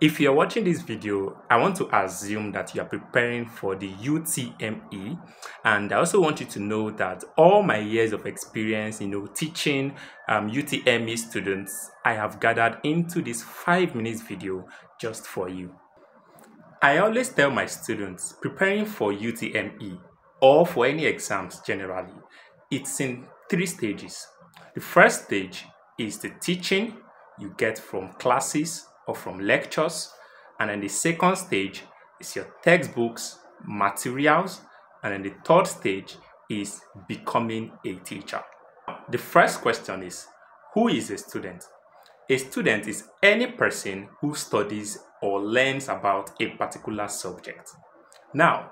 If you're watching this video, I want to assume that you are preparing for the UTME, and I also want you to know that all my years of experience, teaching UTME students, I have gathered into this 5 minutes video just for you. I always tell my students preparing for UTME or for any exams generally, it's in 3 stages. The first stage is the teaching you get from classes or from lectures, and then the second stage is your textbooks, materials, and then the third stage is becoming a teacher. The first question is, who is a student? A student is any person who studies or learns about a particular subject. Now,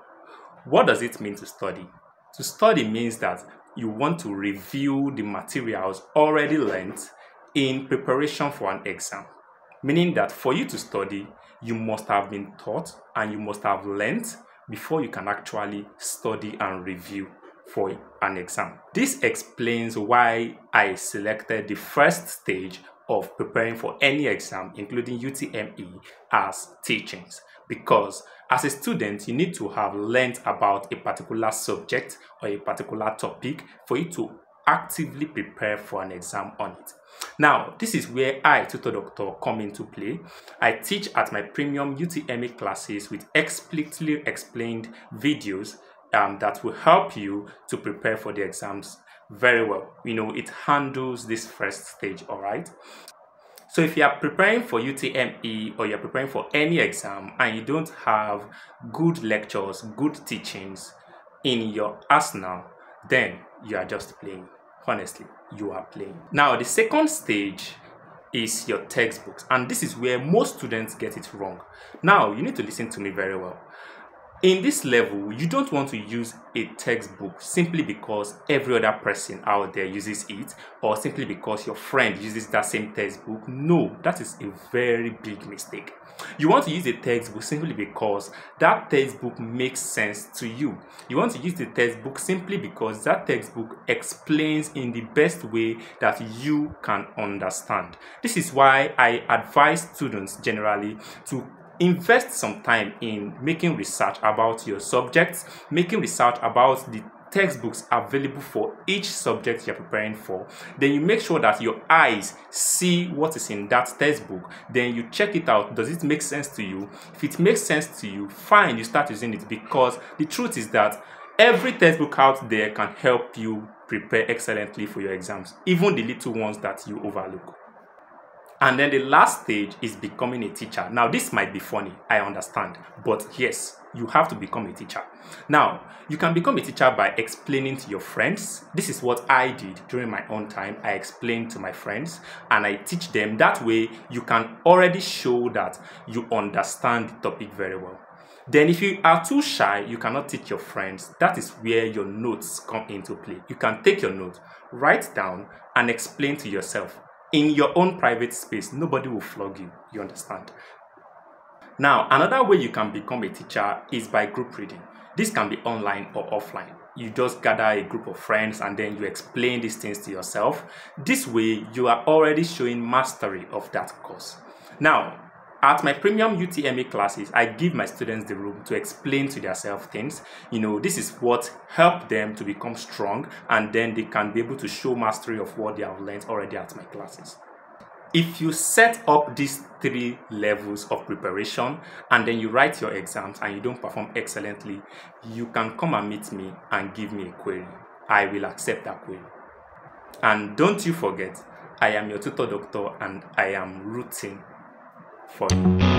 what does it mean to study? To study means that you want to review the materials already learned in preparation for an exam. Meaning that for you to study, you must have been taught and you must have learned before you can actually study and review for an exam. This explains why I selected the first stage of preparing for any exam, including UTME, as teachings. Because as a student, you need to have learned about a particular subject or a particular topic for you to actively prepare for an exam on it. Now, this is where I, Tutor Doctor, come into play. I teach at my premium UTME classes with explicitly explained videos that will help you to prepare for the exams very well. It handles this first stage, all right? So if you are preparing for UTME or you're preparing for any exam and you don't have good lectures, good teachings in your arsenal, then you are just playing. Honestly, you are playing. Now, the second stage is your textbooks, and this is where most students get it wrong. Now, you need to listen to me very well. In this level, you don't want to use a textbook simply because every other person out there uses it, or simply because your friend uses that same textbook. No, that is a very big mistake. You want to use a textbook simply because that textbook makes sense to you. You want to use the textbook simply because that textbook explains in the best way that you can understand. This is why I advise students generally to invest some time in making research about your subjects, making research about the textbooks available for each subject you're preparing for. Then you make sure that your eyes see what is in that textbook. Then you check it out. Does it make sense to you? If it makes sense to you, fine, you start using it, because the truth is that every textbook out there can help you prepare excellently for your exams, even the little ones that you overlook. And then the last stage is becoming a teacher. Now, this might be funny, I understand, but yes, you have to become a teacher. Now, you can become a teacher by explaining to your friends. This is what I did during my own time. I explained to my friends and I teach them. That way, you can already show that you understand the topic very well. Then if you are too shy, you cannot teach your friends. That is where your notes come into play. You can take your notes, write down, and explain to yourself. In your own private space, nobody will flog you, you understand? Now, another way you can become a teacher is by group reading. This can be online or offline. You just gather a group of friends and then you explain these things to yourself. This way, you are already showing mastery of that course. Now, at my premium UTME classes, I give my students the room to explain to themselves things. This is what helps them to become strong, and then they can be able to show mastery of what they have learned already at my classes. If you set up these 3 levels of preparation and then you write your exams and you don't perform excellently, you can come and meet me and give me a query. I will accept that query. And don't you forget, I am your tutor doctor and I am rooting for you.